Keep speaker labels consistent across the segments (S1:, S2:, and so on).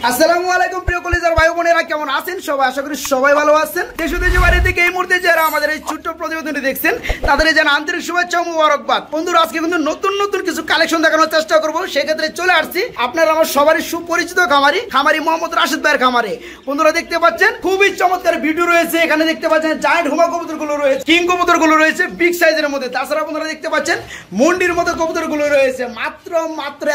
S1: আসসালামু আলাইকুম প্রিয় কলিজার ভাই বোনেরা, কেমন আছেন সবাই? আশা করি সবাই ভালো আছেন। দেশ দেশে বাইরে থেকে এই মুহূর্তে যারা আমাদের এই ছোট্ট প্রতিবেদনটি দেখছেন তাদের জানা আন্তরিক শুভেচ্ছা ও মুবারকবাদ। বন্ধুরা, আজকে কিন্তু নতুন নতুন কিছু কালেকশন দেখানোর চেষ্টা করবো। সেক্ষেত্রে চলে আসছি আপনারা আমার সবারই সুপরিচিত খামারি মোহাম্মদ রাশেদ ভাইয়ের খামারে। বন্ধুরা দেখতে পাচ্ছেন খুবই চমৎকার ভিডিও রয়েছে। এখানে দেখতে পাচ্ছেন জায়ান্ট হুমা কবুতরগুলো রয়েছে, কিং কবুতরগুলো রয়েছে বিগ সাইজের মধ্যে। তাছাড়া বন্ধুরা দেখতে পাচ্ছেন মন্ডির মতো কবুতরগুলো রয়েছে। মাত্র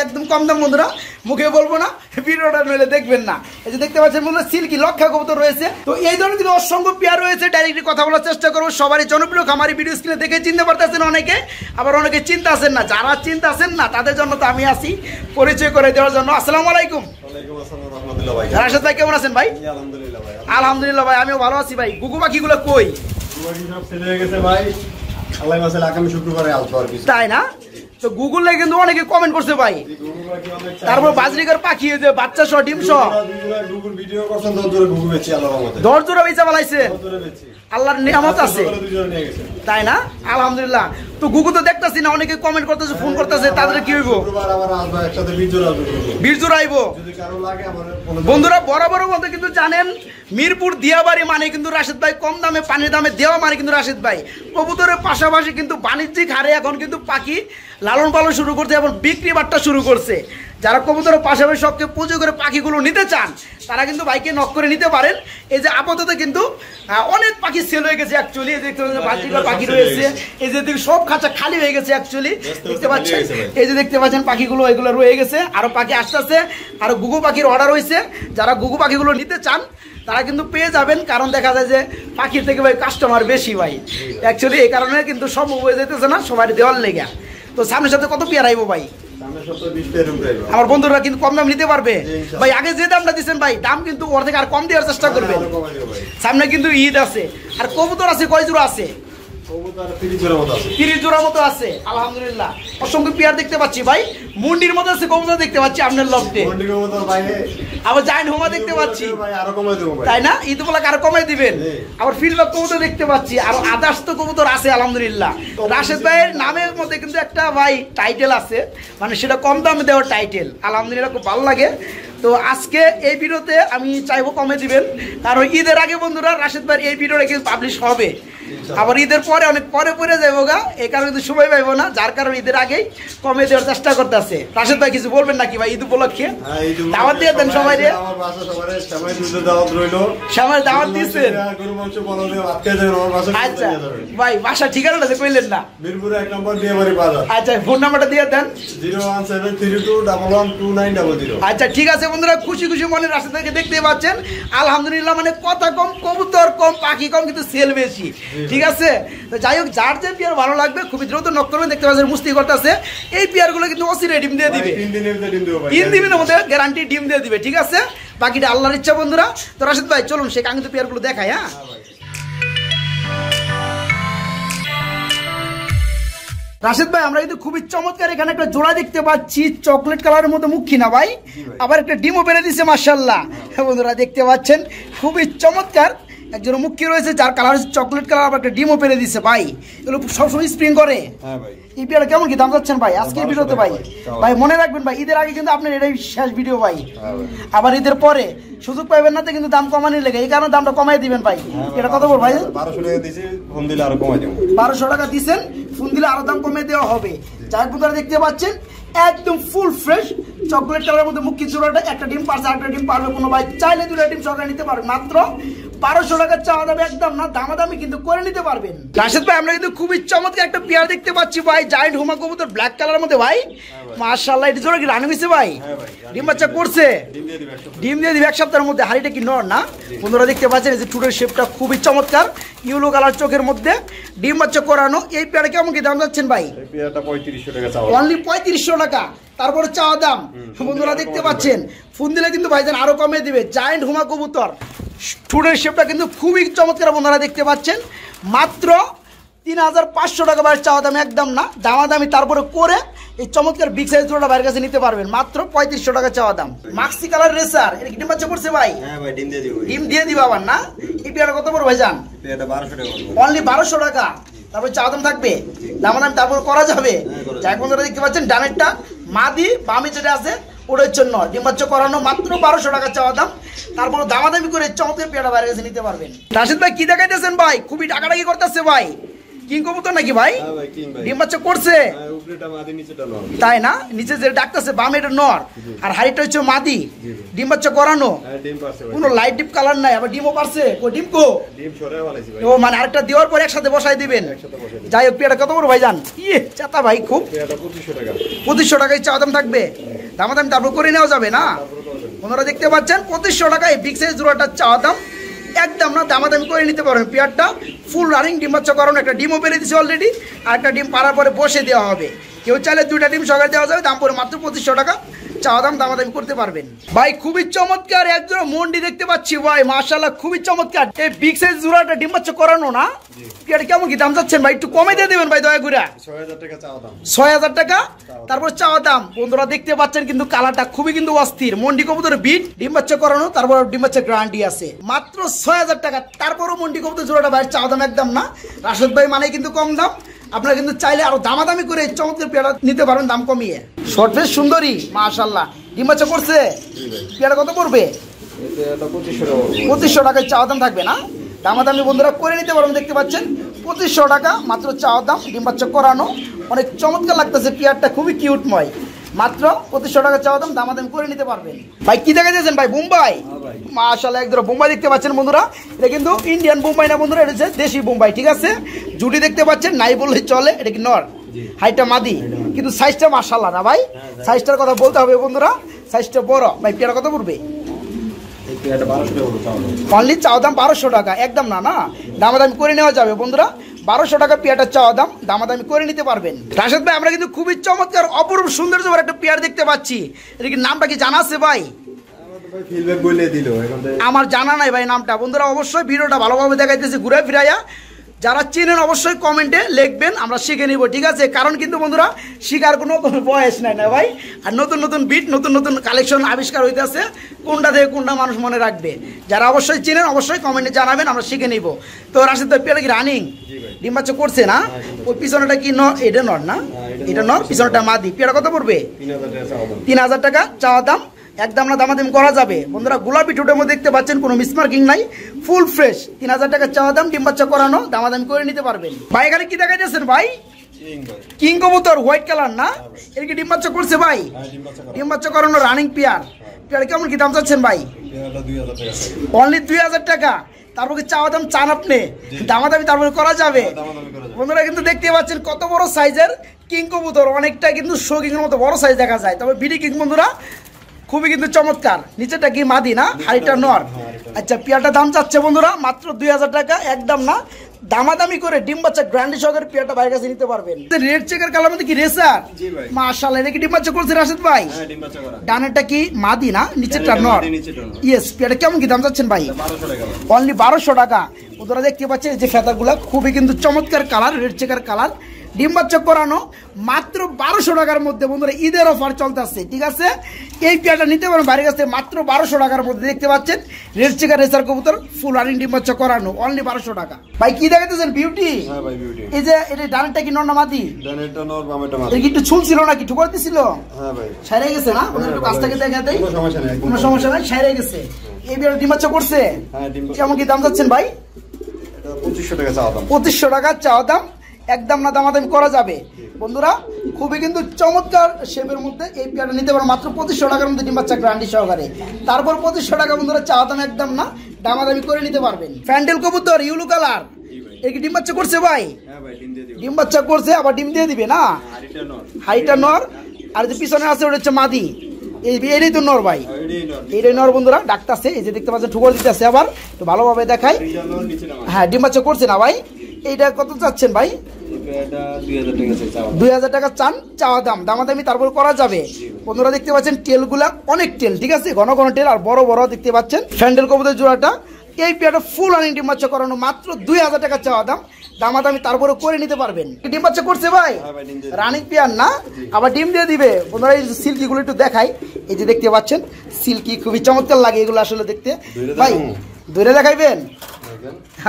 S1: একদম কম দাম। বন্ধুরা মুখে বলবো না, ভিডিওটা নইলে দেখবেন না। এই যে দেখতে পাচ্ছেন বন্ধুরা সিল্কি লক্ষা কবুতর রয়েছে। তো এই ধরনের কিন্তু অসংখ্য পেয়ার রয়েছে। ডাইরেক্টলি কথা বলার চেষ্টা করবো। সবারই জনপ্রিয় খামারি ভিডিও স্ক্রিনে দেখে চিনতে পারতেছেন অনেকে, আবার অনেকে চিন্তা আছেন না। যারা চিন্তা আছেন না তাদের জন্য তো আমি আসি পরিচয় করে দেওয়ার জন্য। আসসালামু আলাইকুম রাশেদ ভাই, কেমন আছেন ভাই? আলহামদুলিল্লাহ ভাই, আমিও ভালো আছি ভাই। গুগু পাখিগুলো কই? তাই না? তো গুগলে কিন্তু অনেকে কমেন্ট করছে ভাই। তারপর বাজরিকার পাখি যে বাচ্চা সহ ডিম সহ 10 জোড়া বেচা বানাইছে। আল্লাহর নিয়ামত আছে, তাই না? আলহামদুলিল্লাহ। তো গুগু তো দেখতেছি না, অনেকে কমেন্ট করতেছে, ফোন করতেছে, তাদের কি হইব? 20 জোড়া আইব। বন্ধুরা বরাবর মধ্যে কিন্তু জানেন মিরপুর দিয়াবাড়ি মানে কিন্তু রাশেদ ভাই, কম দামে পানির দামে দেওয়া মানে কিন্তু রাশেদ ভাই। কবুতরের পাশাপাশি কিন্তু বাণিজ্যিক হারে এখন কিন্তু পাখি লালন পালন শুরু করছে এবং বিক্রি বাট্টা শুরু করছে। যারা কবুতরের পাশাপাশি সবকে পুজো করে পাখিগুলো নিতে চান তারা কিন্তু বাইকে নক করে নিতে পারেন। এই যে আপাতত কিন্তু অনেক পাখি সেল হয়ে গেছে অ্যাকচুয়ালি। দেখতে পাচ্ছেন পাখি রয়েছে, এই যে সব খাঁচা খালি হয়ে গেছে অ্যাকচুয়ালি। দেখতে পাচ্ছেন এই যে দেখতে পাচ্ছেন পাখিগুলো এগুলো রয়ে গেছে। আরো পাখি আসতেছে, আরো গুগু পাখির অর্ডার হয়েছে। যারা গুগু পাখিগুলো নিতে চান তারা কিন্তু পেয়ে যাবেন। কারণ দেখা যায় যে পাখির থেকে ভাই কাস্টমার বেশি ভাই অ্যাকচুয়ালি। এই কারণে কিন্তু সম্ভব হয়ে যেতেছে না সবাই দেওয়ার লেগে। তো সামনের সাথে কত পেয়ার আইবো ভাই? আমার বন্ধুরা কিন্তু কম দাম নিতে পারবে ভাই। আগে যে দামটা দিচ্ছেন ভাই, দাম কিন্তু ওর থেকে আর কম দেওয়ার চেষ্টা করবেন। সামনে কিন্তু ঈদ আছে, আর কবুতর আছে কয় জোড়া আছে? 30 জোড়া মতো আছে। আলহামদুলিল্লাহ, অসংখ্য পেয়ার দেখতে পাচ্ছি ভাই। মুন্ডির মতো আছে কবুতর দেখতে পাচ্ছি আপনার লফটে। আবার জায়ান্ট হুমা দেখতে পাচ্ছি, তাই না? ঈদ উপলক্ষে আরো কমাই দিবেন। আবার ফিল্ডবাক কবুতর দেখতে পাচ্ছি, আরো আদার্স তো কবুতর আছে আলহামদুলিল্লাহ। রাশেদ ভাইয়ের নামের মধ্যে কিন্তু একটা ভাই টাইটেল আছে, মানে সেটা কম দামে দেওয়ার টাইটেল। আলহামদুলিল্লাহ, খুব ভালো লাগে। তো আজকে এই ভিডিওতে আমি চাইবো কমে দিবেন, কারণ ঈদের আগে বন্ধুরা রাশেদ ভাইয়ের এই ভিডিওটা কিন্তু পাবলিশ হবে। আবার ঈদের পরে অনেক পরে যাবো গা, এই কারণে কিন্তু সময় পাইবো না, যার কারণে ঈদের আগেই কমে দেওয়ার চেষ্টা করতেছে। রাশেদ ভাই কিছু বলবেন নাকি ভাই ঈদ উপলক্ষে? দাওয়াত দিয়ে দেন সবাই রে। সবাই দাওয়াত দিচ্ছেন? আচ্ছা ভাই, বাসা ঠিকানাটা যে কইলেন না?
S2: মিরপুর 1 নম্বর দিয়াবাড়ি বাজার।
S1: আচ্ছা, ফোন নাম্বারটা দিয়ে দেন।
S2: 01732112900।
S1: আচ্ছা ঠিক আছে বন্ধুরা, খুশি মনে রাশেদ ভাইকে দেখতে পাচ্ছেন। আলহামদুলিল্লাহ, মানে কথা কম, কবুতর কম, পাখি কম, কিন্তু সেল বেশি। ঠিক আছে, তো যাই হোক, যার যে পেয়ার ভালো লাগবে খুবই দ্রুত নক করবেন। দেখতে পাচ্ছেন মুস্তি করতেছে। এই পেয়ারগুলো কিন্তু অসিরে ডিম দিয়ে দিবে, 3 দিনের মধ্যে গ্যারান্টি ডিম দিয়ে দিবে। ঠিক আছে, বাকিটা আল্লাহর ইচ্ছা বন্ধুরা। তো রাশেদ ভাই চলুন সে কাঙ্ক্ষিত পেয়ারগুলো দেখাই। হ্যাঁ রাশেদ ভাই, আমরা কিন্তু খুবই চমৎকার এখানে একটা জোড়া দেখতে পাচ্ছি, চকলেট কালারের মধ্যে মুখী না ভাই, আবার একটা ডিমও বেড়ে দিচ্ছে মাশাআল্লাহ। বন্ধুরা দেখতে পাচ্ছেন খুবই চমৎকার একজন মুখী রয়েছে, যার কালার হচ্ছে চকলেট কালার, আবার একটা ডিমও পেরে দিচ্ছে ভাই। এগুলো সবসময় স্প্রিং করে। এই পেয়ারটা কেমন কি দাম যাচ্ছেন ভাই আজকে এই ভিডিওতে ভাই? ভাই মনে রাখবেন ভাই, ঈদের আগে কিন্তু আপনার এটাই শেষ ভিডিও ভাই। আবার ঈদের পরে সুযোগ পাইবেন না, কিন্তু দাম কমানোর লেগে, এই কারণে দামটা কমাই দিবেন ভাই। এটা কত বল ভাই? 1200 টাকা দিচ্ছেন, ফোন দিলে আরো দাম কমে দেওয়া হবে। যাই বন্ধুরা দেখতে পাচ্ছেন একদম ফুল ফ্রেশ চকলেট কালারের মধ্যে মুখী জোড়াটা, একটা ডিম পারছে, একটা ডিম পারবে কোনো ভাই চাইলে 2টা ডিম সরকার নিতে পারবে। মাত্র 1200 টাকা চাওয়া যাবে, একদম না দামাদামি কিন্তু করে নিতে পারবেন। রাশেদ ভাই, আমরা কিন্তু খুবই চমৎকার একটা পেয়ার দেখতে পাচ্ছি ভাই, জায়ান্ট হুমা কবুতর ব্ল্যাক কালারের মধ্যে ভাই। মাশাআল্লাহ, এটা জোড়া কি রানিং হইছে ভাই? ডিম বাচ্চা করছে, ডিম দিয়ে দিবে 1 সপ্তাহের মধ্যে। হাড়িটা কি নর না? বন্ধুরা দেখতে পাচ্ছেন এই যে টুটের শেপটা খুবই চমৎকার, ইয়েলো কালার চোখের মধ্যে, ডিম বাচ্চা করানো। এই পেয়ারটা কেমন কি দাম যাচ্ছেন ভাই?
S2: এই পেয়ারটা 3500 টাকা চাওয়া,
S1: অনলি 3500 টাকা। তারপরে চাওয়া দাম বন্ধুরা দেখতে পাচ্ছেন, ফোন দিলে কিন্তু ভাইজান আরো কমে দিবে। জায়ান্ট হুমা কবুতর, ঠুটের শেপটা কিন্তু খুবই চমৎকার বন্ধুরা দেখতে পাচ্ছেন। মাত্র 3500 টাকা বাইরে চাওয়া দাম, একদম না দামাদামি তারপরে করে এই চমৎকার বিগ সাইজ জোড়াটা বাইরের কাছে নিতে পারবেন। মাত্র 3500 টাকা চাওয়া দাম। মাক্সি কালার রেসার, এটা কি ডিম বাচ্চা করছে ভাই?
S2: হ্যাঁ ভাই, ডিম দিয়ে দিব।
S1: ডিম দিয়ে দিবা আবার না? এই পেয়ারটা কত পড়বে ভাইজান?
S2: এটা 1200 টাকা,
S1: অনলি 1200 টাকা। তারপর চাওয়া দাম থাকবে, দামাদামি তারপর করা যাবে। যাই বন্ধুরা দেখতে পাচ্ছেন ডানেরটা মাদি, বামে যেটা আছে ওটা হচ্ছে নর, ডিম বাচ্চা করানো, মাত্র 1200 টাকা চাওয়া দাম। তারপর দামাদামি করে চমৎকার পেয়ারা বাইরে কাছে নিতে পারবেন। রাশিদ ভাই কি দেখাইতেছেন ভাই? খুবই টাকাটাকি করতেছে ভাই। কিং কবুতর নাকি ভাই? ডিম বাচ্চা করছে তাই না? নিচে যে ডাকতেছে বামে এটা নর, আর হাড়িটা হচ্ছে মাদি। ডিম বাচ্চা করানো, কোনো লাইট ডিপ কালার নাই, আবার ডিমও পারছে। ও ডিম কো? ও মানে আরেকটা দেওয়ার পর একসাথে বসাই দিবেন। যাই হোক, পেয়ারা কত বড় ভাই জান? ইয়ে চাতা ভাই, খুব 2500 টাকায় চাওয়া দাম থাকবে। দামাদামি তারপর করে নেওয়া যাবে না? ওনারা দেখতে পাচ্ছেন 2500 টাকায় বিগ সাইজ জোড়াটা চাওয়া দাম, একদম না, দামাদামি করে নিতে পারেন। পেয়ারটা ফুল রানিং, ডিম বাচ্চা করানো, একটা ডিমও পেরে দিচ্ছে অলরেডি, আর একটা ডিম পারার পরে বসে দেওয়া হবে। কেউ চাইলে 2টা ডিম সকালে দেওয়া যাবে, দাম পরে মাত্র 2500 টাকা চাওয়া দাম, দামাদামি করতে পারবেন। ভাই খুবই চমৎকার একজন মন্ডি দেখতে পাচ্ছি ভাই, মাশাআল্লাহ খুবই চমৎকার। এই বিগ সাইজ জোড়াটা ডিম বাচ্চা করানো না? পেয়ার কেমন কি দাম যাচ্ছেন ভাই? একটু কমে দিয়ে দেবেন ভাই দয়া করে। 6000 টাকা তারপর চাওয়া দাম। বন্ধুরা দেখতে পাচ্ছেন কিন্তু কালারটা খুবই কিন্তু অস্থির। মন্ডি কবুতরের বিট, ডিম বাচ্চা করানো, তারপর ডিম বাচ্চা গ্যারান্টি আছে, মাত্র 6000 টাকা। তারপরও মন্ডি কবুতর জোড়াটা ভাই চাওয়া দাম একদম না। রাশেদ ভাই মানে কিন্তু কম দাম, আপনারা কিন্তু চাইলে আরো দামাদামি করে চমৎকার পেয়ারা নিতে পারবেন দাম কমিয়ে। শর্ট ফেস সুন্দরী মাশাআল্লাহ, ডিম বাচ্চা করছে। পেয়ারা কত পড়বে? 2500 টাকায় চাওয়া দাম থাকবে না? দামাদামি বন্ধুরা করে নিতে পারবেন। দেখতে পাচ্ছেন 2500 টাকা মাত্র চাওয়া দাম, ডিম বাচ্চা করানো, অনেক চমৎকার লাগতেছে। পেয়ারটা খুবই কিউটময়, মাত্র 2500 টাকা চাওয়া দাম, দামাদামি করে নিতে পারবেন। ভাই কি দেখা যাচ্ছেন ভাই? বোম্বাই মাশাআল্লাহ, একদম বোম্বাই দেখতে পাচ্ছেন বন্ধুরা। এটা কিন্তু ইন্ডিয়ান বোম্বাই না বন্ধুরা, এটা হচ্ছে দেশি বোম্বাই, ঠিক আছে? জুটি দেখতে পাচ্ছেন, নাই বললেই চলে। এটা কি নর, হাইটটা মাদি, কিন্তু সাইজটা মাশাআল্লাহ না ভাই? সাইজটার কথা বলতে হবে বন্ধুরা, সাইজটা বড়। ভাই পেয়ারা কত পড়বে? অনলি চাওয়া দাম 1200 টাকা, একদম না, না দামাদামি করে নেওয়া যাবে বন্ধুরা। 1200 টাকা পেয়ারটা চাওয়া দাম, দামাদামি করে নিতে পারবেন। রাশেদ ভাই আমরা কিন্তু খুবই চমৎকার অপরূপ সৌন্দর্য একটা পেয়ার দেখতে পাচ্ছি। এটা কি নামটা কি জানা আছে ভাই? আমার জানা নাই ভাই নামটা। বন্ধুরা অবশ্যই ভিডিওটা ভালোভাবে দেখাইতেছি ঘুরে ফিরাইয়া, যারা চেনেন অবশ্যই কমেন্টে লিখবেন, আমরা শিখে নিব, ঠিক আছে? কারণ কিন্তু বন্ধুরা শিখার কোনো বয়স নাই না ভাই। আর নতুন নতুন বিট, নতুন নতুন কালেকশন আবিষ্কার হইতেছে, কোনটা থেকে কোনটা মানুষ মনে রাখবে। যারা অবশ্যই চেনেন অবশ্যই কমেন্টে জানাবেন, আমরা শিখে নিব। তো রাশেদ ভাই পেয়ারা কি রানিং? ডিম বাচ্চা করছে না? ওই পিছনেটা কি নর? এটা নর না, এটা নর, পিছনেটা মাদি। পেয়ারা কত পড়বে? 3000 টাকা চাওয়া দাম, একদম না, দামাদামি করা যাবে বন্ধুরা। গোলাপি ঠোঁটের মধ্যে দেখতে পাচ্ছেন কোনো মিসমার্কিং নাই, ফুল ফ্রেশ। 3000 টাকা চাওয়া দাম, ডিম বাচ্চা করানো, দামাদামি করে নিতে পারবেন। ভাই এখানে কি দেখাইতেছেন ভাই? কিং কবুতর, হোয়াইট কালার না? এর কি ডিম বাচ্চা করছে ভাই? ডিম বাচ্চা করানো রানিং পেয়ার। পেয়ার কেমন কি দাম চাচ্ছেন ভাই? অনলি 2000 টাকা। তারপর কি চাওয়া দাম চান আপনি? দামাদামি তারপরে করা যাবে বন্ধুরা। কিন্তু দেখতে পাচ্ছেন কত বড় সাইজের কিং কবুতর, অনেকটা কিন্তু শো কিং এর মতো বড় সাইজ দেখা যায়। তবে বিডি কিং বন্ধুরা খুবই কিন্তু চমৎকার। নিচেটা কি মাদি না, হাড়িটা নর? আচ্ছা পেয়ারটা দাম চাচ্ছে বন্ধুরা মাত্র 2000 টাকা, একদম না, দামাদামি করে ডিম বাচ্চা গ্র্যান্ডি সহকারে পেয়ারটা বাইরে কাছে নিতে পারবেন। রেড চেকার কালার মধ্যে কি রেসার? মাশাআল্লাহ, এটা কি ডিম বাচ্চা করছে রাশেদ ভাই? ডানেরটা কি মাদি না, নিচেরটা নর? ইয়েস। পেয়ারটা কেমন কি দাম চাচ্ছেন ভাই? অনলি 1200 টাকা। ওরা দেখতে পাচ্ছেন যে ফেদারগুলা খুবই কিন্তু চমৎকার কালার, রেড চেকার কালার, ডিম বাচ্চা করানো, মাত্র 1200 টাকার মধ্যে বন্ধুরা। ঈদের অফার চলতেছে, ঠিক আছে? এই পেয়ারটা নিতে পারেন বাইরে কাছে মাত্র 1200 টাকার মধ্যে। দেখতে পাচ্ছেন রেড চেকার রেসার কবুতর, ফুল রানিং, ডিম বাচ্চা করানো, অনলি 1200 টাকা। ভাই কি দেখাইতেছেন? বিউটি। এই যে এটা ডানেরটা কি নর না মাদি? ডানেরটা নর, বামেরটা মাদি। কি একটু ঝুল ছিল নাকি? ঠুকর দিছিল? হ্যাঁ ভাই, ছাইরে গেছে না? একটু কাছ থেকে দেখা দেই, কোনো সমস্যা নাই, ছাইরে গেছে। এই পেয়ারটা ডিম বাচ্চা করছে? হ্যাঁ, ডিম বাচ্চা। কেমন কি দাম যাচ্ছেন ভাই? এটা 2500 টাকা চাওয়া দাম। 2500 টাকা চাওয়া দাম, একদম না, দামাদামি করা যাবে বন্ধুরা। খুবই কিন্তু চমৎকার শেপের মধ্যে এই পেয়ারটা নিতে পারো মাত্র 2500 টাকার মধ্যে, ডিম বাচ্চা গ্যারান্টি সহকারে। তারপর 2500 টাকা বন্ধুরা চাওয়া দাম, একদম না, দামাদামি করে নিতে পারবেন। ফ্যান্ডেল কবুতর ইউলো কালার, এর কি ডিম বাচ্চা করছে ভাই? ডিম বাচ্চা করছে, আবার ডিম দিয়ে দিবে না? হাইটা নর, আর যে পিছনে আছে ওটা হচ্ছে মাদি। এইটাই তো নর ভাই, এইটাই নর বন্ধুরা। ডাকতেছে, এই যে দেখতে পাচ্ছেন ঠুকর দিতেছে। আবার একটু ভালোভাবে দেখাই। হ্যাঁ, ডিম বাচ্চা করছে না ভাই? এইটা কত চাচ্ছেন ভাই? 2000 টাকা চান চাওয়া দাম, দামাদামি তারপর করা যাবে বন্ধুরা। দেখতে পাচ্ছেন টেলগুলা অনেক টেল, ঠিক আছে? ঘন ঘন টেল আর বড় বড় দেখতে পাচ্ছেন। ফ্যান্ডেল কবুতর জোড়াটা, এই পেয়ারটা ফুল রানিং, ডিম বাচ্চা করানো, মাত্র 2000 টাকা চাওয়া দাম, দামাদামি তারপরে করে নিতে পারবেন। ডিম বাচ্চা করছে ভাই? রানিং পেয়ার না, আবার ডিম দিয়ে দিবে বন্ধুরা। এই সিল্কি গুলো একটু দেখাই, এই যে দেখতে পাচ্ছেন সিল্কি, খুবই চমৎকার লাগে এগুলো আসলে দেখতে। ভাই দূরে দেখাইবেন?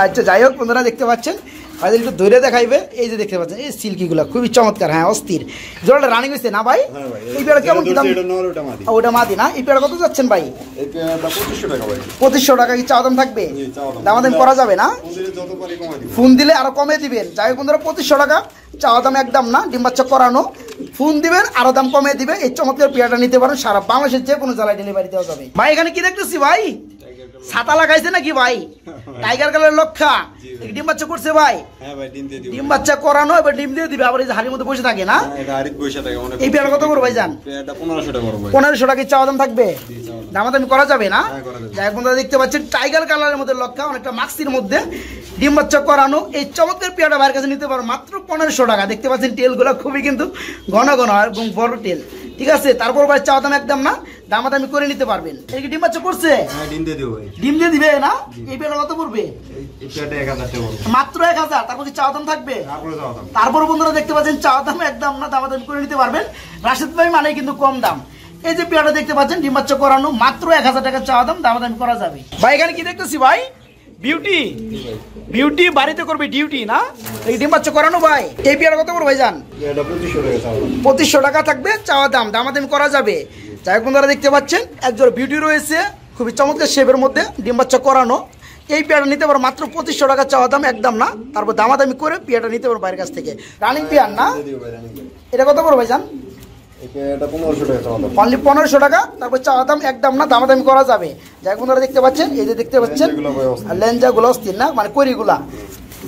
S1: আচ্ছা যাই হোক বন্ধুরা, দেখতে পাচ্ছেন ভাইজান একটু ধরে দেখাইবে। এই যে দেখতে পাচ্ছেন এই সিল্কিগুলো খুবই চমৎকার, হ্যাঁ অস্থির। জোড়াটা রানিং হয়েছে না ভাই?
S2: হ্যাঁ ভাই,
S1: এই পেয়ারা কেমন কি দাম?
S2: এটা নর, ওটা মাদি।
S1: ওটা মাদি না? এই পেয়ারা কত যাচ্ছেন ভাই?
S2: এই পেয়ারটা 2500 টাকা ভাই।
S1: 2500 টাকা কি চাওয়া দাম থাকবে?
S2: জি, চাওয়া দাম।
S1: দামাদাম করা যাবে না?
S2: ফোন দিলে যত পারি কমাই দিব।
S1: ফোন দিলে আরো কমে দিবেন। যাই হোক বন্ধুরা, 2500 টাকা চাওয়া দাম একদম না, ডিম বাচ্চা করানো। ফোন দিবেন আরো দাম কমে দিবে। এই চমৎকার পেয়ারটা নিতে পারেন, সারা বাংলাদেশের যে কোনো জেলায় ডেলিভারি দেওয়া যাবে। ভাই এখানে কি দেখতেছি ভাই? ছাতা লাগাইছে নাকি ভাই? টাইগার কালার লক্ষা ডিম বাচ্চা করছে ভাই?
S2: হ্যাঁ ভাই, ডিম দিয়ে দিব।
S1: ডিম বাচ্চা করানো, এবার ডিম দিয়ে দিবে। আবার এই যে হাড়ির মধ্যে বসে থাকে না?
S2: এটা আরিত বৈশা টাকা অনেক।
S1: এই পেয়ারটা কত করে ভাই জান?
S2: পেয়ারটা 1500 টাকা করব ভাই।
S1: 1500 টাকা চাওয়া দাম থাকবে? দামাদামি করা যাবে না?
S2: হ্যাঁ, করা যাবে।
S1: যাই হোক বন্ধুরা, দেখতে পাচ্ছেন টাইগার কালারের মধ্যে লক্ষা, অনেকটা মাক্সির মধ্যে ডিম বাচ্চা করানো। এই চমৎকার পেয়ারটা ভাইয়ের কাছে নিতে পারো মাত্র 1500 টাকা। দেখতে পাচ্ছেন টেলগুলো খুবই কিন্তু ঘন ঘন এবং বড় টেল, ঠিক আছে। তারপর ভাই চাওয়া দাম একদম না, দামাদামি করে নিতে পারবেন। এই কি ডিম বাচ্চা করছে?
S2: হ্যাঁ, ডিম দিয়ে দিব ভাই।
S1: ডিম দিয়ে দিবে না? এই পেয়ারটা কত পড়বে?
S2: এই পেয়ারটা 1000 টাকা করব।
S1: মাত্র 1000। তারপর কি চাওয়া দাম থাকবে?
S2: তারপরে যাও দাম।
S1: তারপর বন্ধুরা দেখতে পাচ্ছেন চাওয়া দাম একদম না, দামাদামি করে নিতে পারবেন। রাশেদ ভাই মানে কিন্তু কম দাম। এই যে পেয়ারটা দেখতে পাচ্ছেন ডিম বাচ্চা করানো, মাত্র 1000 টাকা চাওয়া দাম, দামাদামি করা যাবে। ভাই এখানে কি দেখতেছি ভাই? বিউটি, বিউটি বাড়িতে করবে ডিউটি না? এই ডিম বাচ্চা করানো ভাই। এই পেয়ারটা কত করে ভাই জান?
S2: এটা 2500 টাকা চাওয়া দাম।
S1: 2500 টাকা থাকবে চাওয়া দাম, দামাদামি করা যাবে। যাই হোক বন্ধুরা, দেখতে পাচ্ছেন একজোড়া বিউটি রয়েছে খুবই চমৎকার শেপের মধ্যে, ডিম বাচ্চা করানো। এই পেয়ারটা নিতে পারো মাত্র 2500 টাকা চাওয়া দাম একদম না। তারপর দামাদামি করে পেয়ারটা নিতে পারো বাইরের কাছ থেকে। রানিং পেয়ার না?
S2: দিয়ে দিব ভাই, রানিং পেয়ার।
S1: এটা কত করে ভাই জান?
S2: এই পেয়ারটা 1500 টাকা চাওয়া দাম।
S1: অনলি 1500 টাকা। তারপর চাওয়া দাম একদম না, দামাদামি করা যাবে। যাই হোক বন্ধুরা, দেখতে পাচ্ছেন এই যে দেখতে পাচ্ছেন
S2: লেঞ্জাগুলো ভাই অস্থির।
S1: লেঞ্জাগুলো অস্থির না, মানে করিগুলা।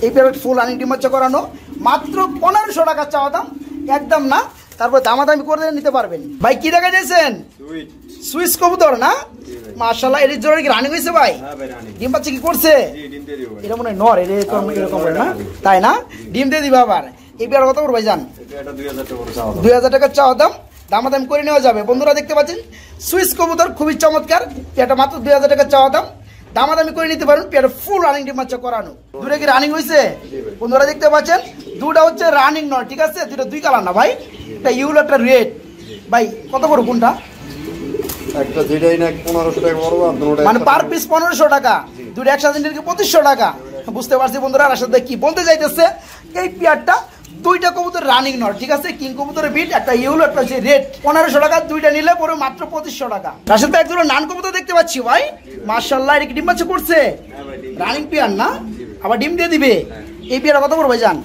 S1: এই পেয়ারটা ফুল রানিং ডিম বাচ্চা করানো, মাত্র 1500 টাকা চাওয়া দাম একদম না। তারপর দামাদামি করে নিতে পারবেন। ভাই কি দেখা যাচ্ছেন?
S2: সুইট।
S1: সুইস কবুতর না? মাশাআল্লাহ, এর জোড়া কি রানিং হয়েছে ভাই?
S2: হ্যাঁ ভাই, রানিং।
S1: ডিম বাচ্চা কি করছে?
S2: জি, ডিম দিয়ে দিব ভাই।
S1: এটা মনে হয় নর, এরকম করে না? তাই না? ডিম দিয়ে দিবে আবার। এই পেয়ার কত করে ভাই জান?
S2: এই পেয়ারটা 2000 টাকা করে চাওয়া দাম।
S1: 2000 টাকা চাওয়া দাম, দামাদাম করে নেওয়া যাবে। বন্ধুরা দেখতে পাচ্ছেন সুইস কবুতর খুবই চমৎকার, এটা মাত্র 2000 টাকা চাওয়া দাম, দামাদামি করে নিতে পারেন। পেয়ারটা ফুল রানিং ডিম বাচ্চা করানো। দুটো কি রানিং হয়েছে? বন্ধুরা দেখতে পাচ্ছেন দুটা হচ্ছে রানিং নয়, ঠিক আছে। দুটো দুই কালার না ভাই, একটা ইউলো একটা রেড। ভাই কত করে কোনটা?
S2: একটা যেটাই না 1500 টাকা করব, আর দুটোটা
S1: মানে পার পিস 1500 টাকা, দুটো একসাথে নিলে কি 2500 টাকা। বুঝতে পারছি বন্ধুরা, রাশেদ ভাই কি বলতে চাইতেছে। এই পেয়ারটা দুইটা কবুতর রানিং নট, ঠিক আছে। কিং কবুতরের বিট, একটা ইউলো একটা হচ্ছে রেড। 1500 টাকা দুইটা নিলে পরে মাত্র 2500 টাকা। রাশেদ ভাই একদম নান কবুতর দেখতে পাচ্ছি ভাই, মাশাআল্লাহ। এটা কি ডিম বাচ্চা করছে? রানিং পেয়ার না? আবার ডিম দিয়ে দিবে। এই পেয়ারটা কত করে ভাই জান?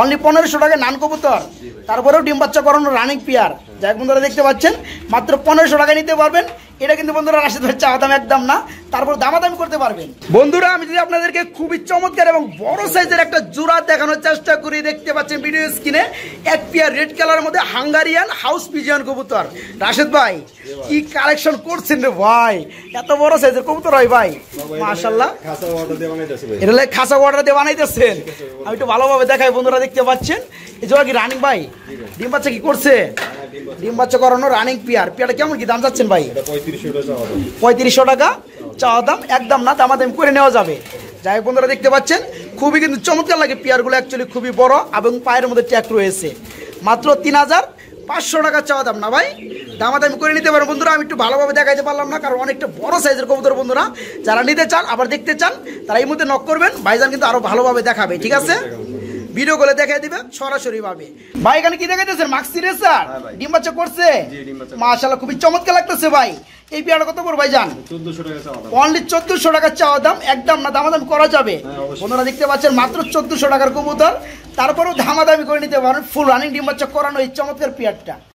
S1: অনলি 1500 টাকা নান কবুতর, তারপরেও ডিম বাচ্চা করানো রানিং পেয়ার। যাই বন্ধুরা দেখতে পাচ্ছেন মাত্র 1500 টাকা নিতে পারবেন। এটা কিন্তু বন্ধুরা রাশেদ ভাই চাওয়া দাম একদম না, তারপর দামাদামি করতে পারবেন। বন্ধুরা আমি যদি আপনাদেরকে খুবই চমৎকার এবং বড় সাইজের একটা জোড়া দেখানোর চেষ্টা করি, দেখতে পাচ্ছেন ভিডিও স্ক্রিনে এক পেয়ার রেড কালারের মধ্যে হাঙ্গারিয়ান হাউস পিজিয়ন কবুতর। রাশেদ ভাই কি কালেকশন করছেন রে ভাই, এত বড় সাইজের কবুতর হয় ভাই, মাশাআল্লাহ।
S2: খাসা অর্ডার দিয়ে বানাইতেছি ভাই।
S1: এটা লাগে খাসা অর্ডার দিয়ে বানাইতেছেন। আমি একটু ভালোভাবে দেখাই, বন্ধুরা দেখতে পাচ্ছেন এই জোড়া কি রানিং ভাই? ডিম বাচ্চা কি করছে? ডিম বাচ্চা করানো রানিং পেয়ার। পেয়ারটা কেমন কি দাম যাচ্ছেন ভাই?
S2: এটা 3500 টাকা চাওয়া দাম।
S1: 3500 টাকা চাওয়া দাম একদম না, দামাদামি করে নেওয়া যাবে। যাই হোক বন্ধুরা দেখতে পাচ্ছেন খুবই কিন্তু চমৎকার লাগে পেয়ারগুলো, অ্যাকচুয়ালি খুবই বড় এবং পায়ের মধ্যে ট্যাগ রয়েছে। মাত্র 3500 টাকা চাওয়া দাম না ভাই, দামাদামি করে নিতে পারেন। বন্ধুরা আমি একটু ভালোভাবে দেখাইতে পারলাম না, কারণ অনেকটা বড় সাইজের কবুতর। বন্ধুরা যারা নিতে চান আবার দেখতে চান তারা এই মধ্যে নক করবেন, ভাইজান কিন্তু আরো ভালোভাবে দেখাবে, ঠিক আছে। ভিডিও করে দেখাই দিবে সরাসরি ভাবে। ভাই এখানে কি দেখাইতেছেন? মাক্সি রেসার ডিম বাচ্চা করছে, মাশাআল্লাহ খুবই চমৎকার লাগতেছে ভাই। এই পেয়ারটা কত করে ভাই জান?
S2: 1400 টাকা চাওয়া দাম।
S1: অনলি 1400 টাকা চাওয়া দাম একদম না, দামাদামি করা যাবে। বন্ধুরা দেখতে পাচ্ছেন মাত্র 1400 টাকার কবুতর, তারপরেও দামাদামি করে নিতে পারেন। ফুল রানিং ডিম বাচ্চা করানো এই চমৎকার পেয়ারটা।